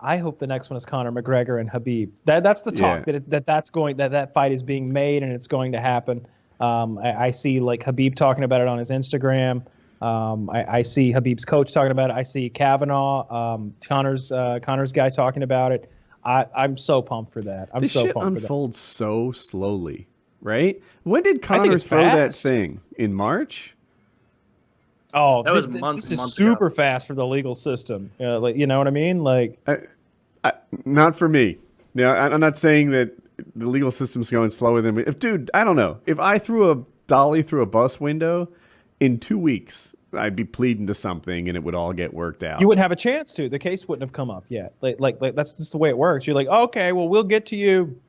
I hope the next one is Conor McGregor and Habib. That's the talk that fight is being made and it's going to happen. I see like Habib talking about it on his Instagram. I see Habib's coach talking about it. I see Kavanaugh, Connor's guy talking about it. I'm so pumped for that. This shit unfolds so slowly, right? When did Conor throw that thing? In March? Oh, that was months. This is super fast for the legal system. Like, you know what I mean? Like, not for me. Now, I'm not saying that the legal system's going slower than me. Dude, I don't know. If I threw a dolly through a bus window in 2 weeks, I'd be pleading to something and it would all get worked out. You wouldn't have a chance to. The case wouldn't have come up yet. Like that's just the way it works. You're like, okay, well, we'll get to you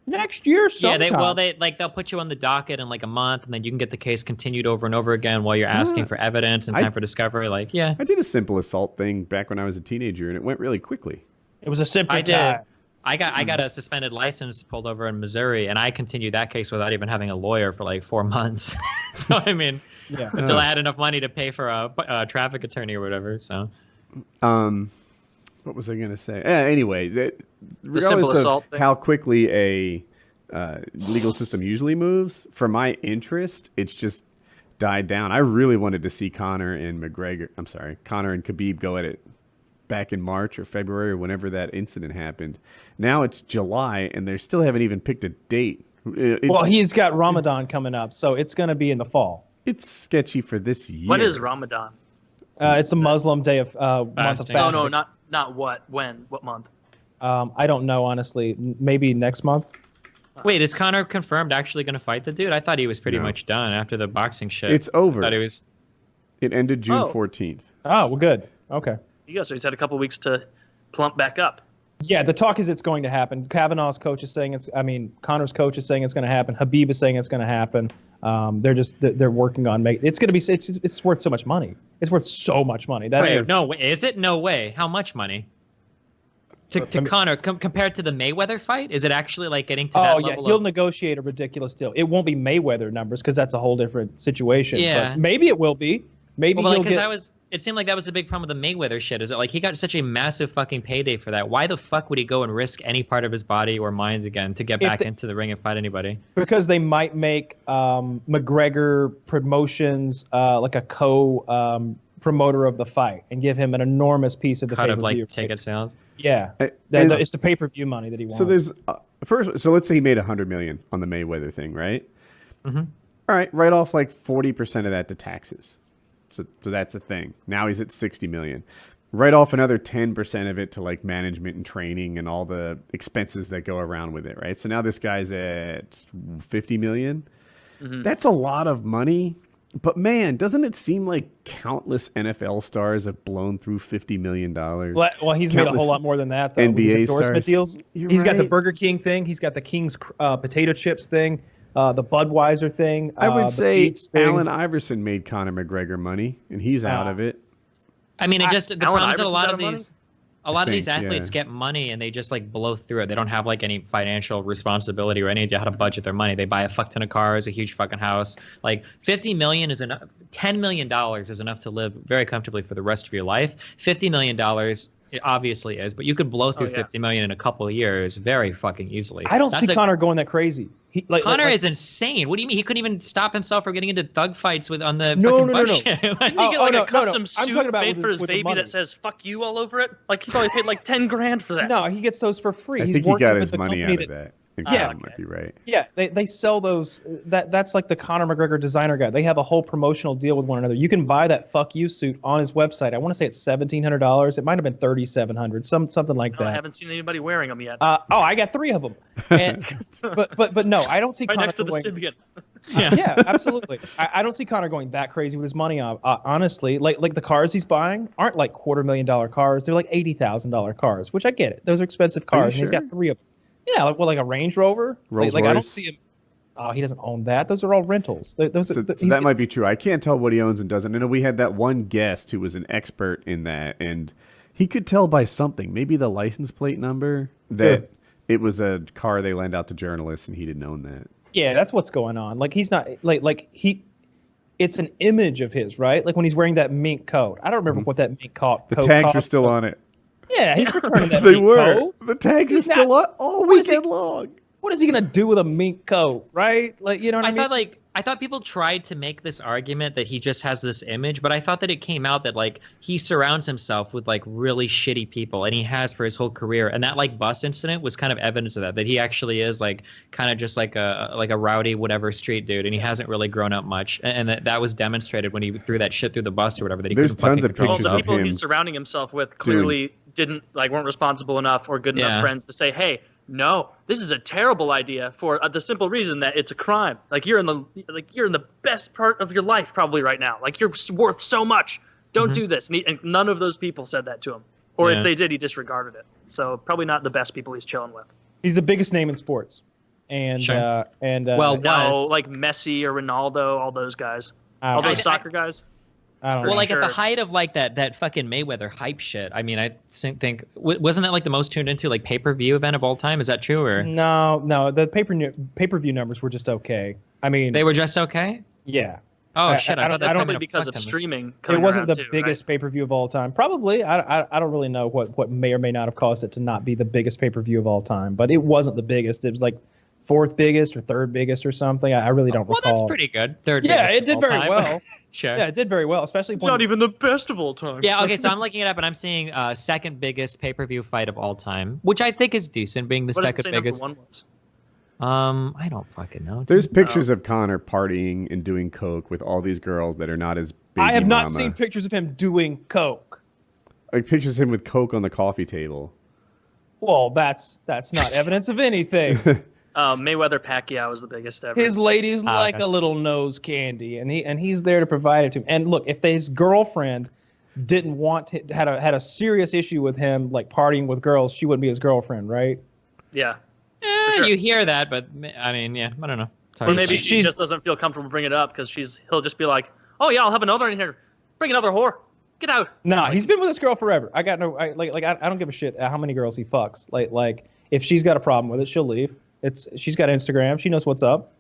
next year sometime. Yeah, they'll put you on the docket in like a month, and then you can get the case continued over and over again while you're asking for evidence and time for discovery. Like, yeah. I did a simple assault thing back when I was a teenager, and it went really quickly. It was a simple I did. I got a suspended license pulled over in Missouri, and I continued that case without even having a lawyer for like 4 months. So, I mean, until I had enough money to pay for a traffic attorney or whatever. So, what was I going to say? Anyway, regardless of how quickly a legal system usually moves, for my interest, it's just died down. I really wanted to see Conor and Khabib go at it back in March or February or whenever that incident happened. Now it's July, and they still haven't even picked a date. Well, he's got Ramadan coming up, so it's going to be in the fall. It's sketchy for this year. What is Ramadan? It's a Muslim day of month of fasting. No, not what. When? What month? I don't know, honestly. Maybe next month. Wait, is Conor confirmed actually going to fight the dude? I thought he was pretty much done after the boxing shit. It's over. I thought It ended June 14th. Oh, well, good. Okay. So he's had a couple weeks to plump back up. Yeah, the talk is it's going to happen. Kavanaugh's coach is saying Conor's coach is saying it's going to happen. Habib is saying it's going to happen. They're working on making. It's going to be. It's worth so much money. It's worth so much money. Is it? No way. How much money? To Conor, compared to the Mayweather fight, is it actually like getting to that level? Oh yeah, he'll negotiate a ridiculous deal. It won't be Mayweather numbers because that's a whole different situation. Yeah, but maybe it will be. Maybe he'll get. It seemed like that was the big problem with the Mayweather shit. Is it like he got such a massive fucking payday for that? Why the fuck would he go and risk any part of his body or mind again to get back into the ring and fight anybody? Because they might make McGregor Promotions like a promoter of the fight and give him an enormous piece of the cut of like ticket sales. Yeah, it's the pay-per-view money that he wants. So there's so let's say he made $100 million on the Mayweather thing, right? Mm-hmm. All right, write off like 40% of that to taxes. So that's a thing. Now he's at $60 million. Write off another 10% of it to like management and training and all the expenses that go around with it, right? So now this guy's at $50 million. Mm-hmm. That's a lot of money. But man, doesn't it seem like countless NFL stars have blown through $50 million? Well, he's made a whole lot more than that, though. NBA endorsement stars. Deals. He's got the Burger King thing. He's got the King's potato chips thing. The Budweiser thing. I would say Allen Iverson made Conor McGregor money, and he's out of it. I mean, the problem is that a lot of these athletes get money and they just like blow through it. They don't have like any financial responsibility or any idea how to budget their money. They buy a fuck ton of cars, a huge fucking house. Like $50 million is enough. $10 million is enough to live very comfortably for the rest of your life. $50 million. It obviously is, but you could blow through $50 million in a couple of years very fucking easily. I don't see Conor going that crazy. Conor is insane. What do you mean? He couldn't even stop himself from getting into thug fights on the No. shit. He get a custom suit made for his baby that says "fuck you" all over it. Like he probably paid like $10,000 for that. No, he gets those for free. I think he got his money out of that. Might be right. Yeah, they sell those. That's like the Conor McGregor designer guy. They have a whole promotional deal with one another. You can buy that "fuck you" suit on his website. I want to say it's $1,700. It might have been $3,700, something like that. I haven't seen anybody wearing them yet. I got 3 of them. And, but no, I don't see right Conor next to the Sybian. Yeah, absolutely. I don't see Conor going that crazy with his money. Honestly, like the cars he's buying aren't like $250,000 cars. They're like $80,000 cars, which I get it. Those are expensive cars, and he's got 3 of them. Yeah, like a Range Rover. Rolls Royce. I don't see him. Oh, he doesn't own that. Those are all rentals. So that might be true. I can't tell what he owns and doesn't. I know we had that one guest who was an expert in that, and he could tell by something, maybe the license plate number, that it was a car they lend out to journalists, and he didn't own that. Yeah, that's what's going on. Like he's not it's an image of his, right? Like when he's wearing that mink coat. I don't remember what that mink coat. The tags are still on it. Yeah, he's returning that They mink were. coat. The tags are still up all weekend long. What is he gonna do with a mink coat, right? Like, you know what I mean? I thought people tried to make this argument that he just has this image, but I thought that it came out that like he surrounds himself with like really shitty people, and he has for his whole career. And that like bus incident was kind of evidence of that he actually is like kind of just like a rowdy whatever street dude, and he hasn't really grown up much. And that was demonstrated when he threw that shit through the bus or whatever. That he There's tons of All pictures the of people him he's surrounding himself with clearly weren't responsible enough or good enough friends to say, hey, no, this is a terrible idea for the simple reason that it's a crime. Like you're in the best part of your life probably right now. Like you're worth so much. Don't do this. And none of those people said that to him. Or if they did, he disregarded it. So probably not the best people he's chilling with. He's the biggest name in sports. And sure. Like Messi or Ronaldo, all those guys. All those soccer guys. I don't know. Like at the height of like that fucking Mayweather hype shit. I mean, I think wasn't that like the most tuned into like pay-per-view event of all time? Is that true or no? The pay-per-view numbers were just okay. I mean, they were just okay. Yeah. Oh shit! I thought that probably because of streaming. It wasn't the biggest pay-per-view of all time. Probably. I don't really know what may or may not have caused it to not be the biggest pay-per-view of all time, but it wasn't the biggest. It was like fourth biggest or third biggest or something. I really don't recall. Well, that's pretty good. Third. Yeah, biggest it did very time. well. Sure. Yeah, it did very well, especially when not even the best of all time. Yeah, okay, so I'm looking it up and I'm seeing second biggest pay-per-view fight of all time, which I think is decent, being the second biggest. Number one was? I don't fucking know. There's pictures of Conor partying and doing coke with all these girls that are not as big. I have not seen pictures of him doing coke. Like pictures of him with coke on the coffee table. Well, that's not evidence of anything. Mayweather Pacquiao was the biggest ever. His lady's like a little nose candy, and he's there to provide it to him. And look, if his girlfriend didn't had a serious issue with him like partying with girls, she wouldn't be his girlfriend, right? Yeah. Sure. You hear that, but I mean, yeah, I don't know. Or maybe she just doesn't feel comfortable bringing it up because he'll just be like, "Oh yeah, I'll have another in here. Bring another whore. Get out." No, he's been with this girl forever. I don't give a shit how many girls he fucks. Like if she's got a problem with it, she'll leave. She's got Instagram. She knows what's up.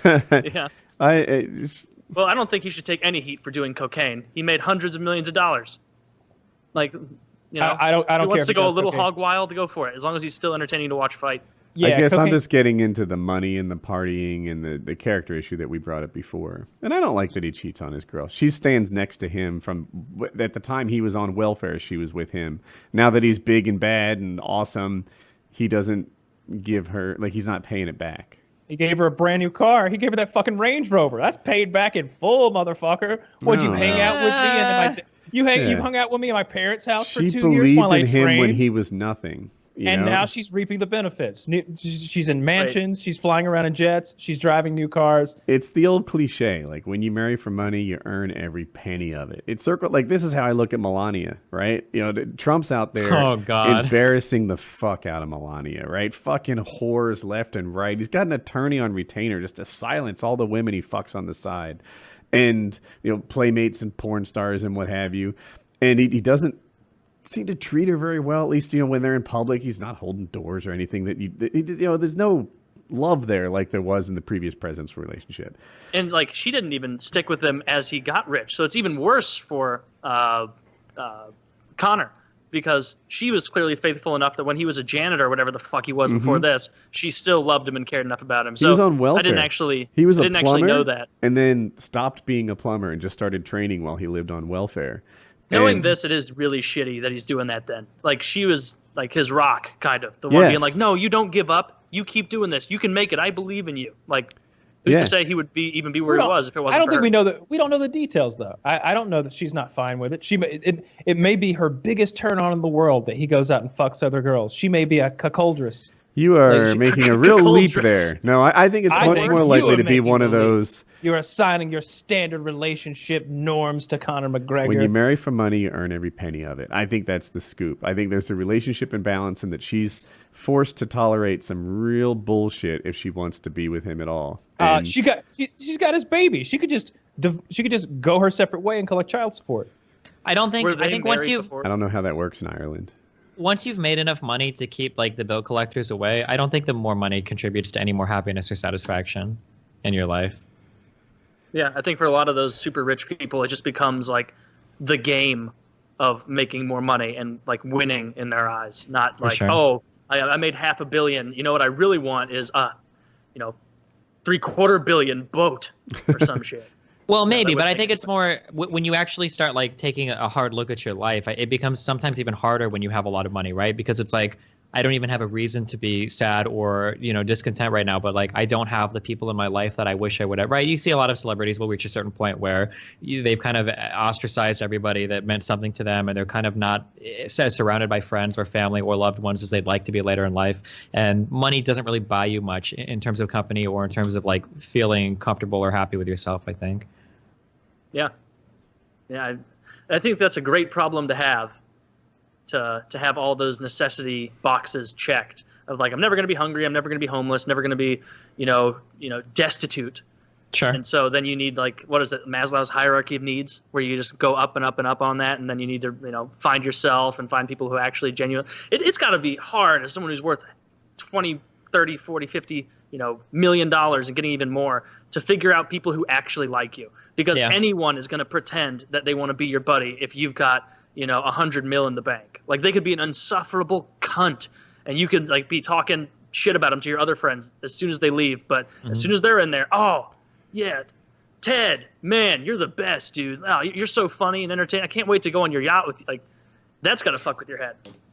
Yeah. Well, I don't think he should take any heat for doing cocaine. He made hundreds of millions of dollars. Like, you know, I don't he care wants if to go a little cocaine. hog wild to go for it, as long as he's still entertaining to watch fight. Yeah, I guess cocaine. I'm just getting into the money and the partying and the character issue that we brought up before. And I don't like that he cheats on his girl. She stands next to him at the time he was on welfare, she was with him. Now that he's big and bad and awesome, he doesn't give her, like, he's not paying it back. He gave her a brand new car. He gave her that fucking Range Rover. That's paid back in full, motherfucker. Would you hang out with me you hung out with me at my parents' house for 2 years? She believed in him when he was nothing. And now she's reaping the benefits. She's in mansions. Right. She's flying around in jets. She's driving new cars. It's the old cliche. Like, when you marry for money, you earn every penny of it. It's like, this is how I look at Melania, right? You know, Trump's out there embarrassing the fuck out of Melania, right? Fucking whores left and right. He's got an attorney on retainer just to silence all the women he fucks on the side. And, you know, playmates and porn stars and what have you. And he doesn't seem to treat her very well. At least, you know, when they're in public, he's not holding doors or anything there's no love there like there was in the previous president's relationship. And like, she didn't even stick with him as he got rich. So it's even worse for Conor, because she was clearly faithful enough that when he was a janitor or whatever the fuck he was before this, she still loved him and cared enough about him. So he was on welfare. I didn't actually know that. And then stopped being a plumber and just started training while he lived on welfare. Knowing this, it is really shitty that he's doing that then. Like, she was like his rock, kind of. The one being like, no, you don't give up. You keep doing this. You can make it. I believe in you. Like, who's to say he would even be where he was if it wasn't I don't for think her? we know that. We don't know the details, though. I don't know that she's not fine with it. It may be her biggest turn on in the world that he goes out and fucks other girls. She may be a cuckoldress. You are making a real leap there. No, I think it's much more likely to be one of those. You're assigning your standard relationship norms to Conor McGregor. When you marry for money, you earn every penny of it. I think that's the scoop. I think there's a relationship imbalance and that she's forced to tolerate some real bullshit if she wants to be with him at all. She's got his baby. She could just go her separate way and collect child support. I think once I don't know how that works in Ireland. Once you've made enough money to keep like the bill collectors away, I don't think the more money contributes to any more happiness or satisfaction in your life. Yeah, I think for a lot of those super rich people, it just becomes like the game of making more money and like winning in their eyes, not like, oh, I made $500 million. You know what I really want is $750 million boat or some shit. Well, maybe, but I think it's more when you actually start like taking a hard look at your life, it becomes sometimes even harder when you have a lot of money, right? Because it's like, I don't even have a reason to be sad or, discontent right now, but like I don't have the people in my life that I wish I would have, right? You see a lot of celebrities will reach a certain point where they've kind of ostracized everybody that meant something to them, and they're kind of not surrounded by friends or family or loved ones as they'd like to be later in life. And money doesn't really buy you much in terms of company or in terms of like feeling comfortable or happy with yourself, I think. Yeah. I think that's a great problem to have. To have all those necessity boxes checked of like, I'm never going to be hungry, I'm never going to be homeless, never going to be, destitute. Sure. And so then you need like, what is it, Maslow's hierarchy of needs, where you just go up and up and up on that, and then you need to, find yourself and find people who actually it's got to be hard as someone who's worth 20, 30, 40, 50, $1 million and getting even more to figure out people who actually like you, because anyone is going to pretend that they want to be your buddy if you've got $100 million in the bank. Like they could be an insufferable cunt, and you could like be talking shit about them to your other friends as soon as they leave. But as soon as they're in there, oh yeah, Ted, man, you're the best, dude. Oh, you're so funny and entertaining. I can't wait to go on your yacht with you. Like that's gotta fuck with your head.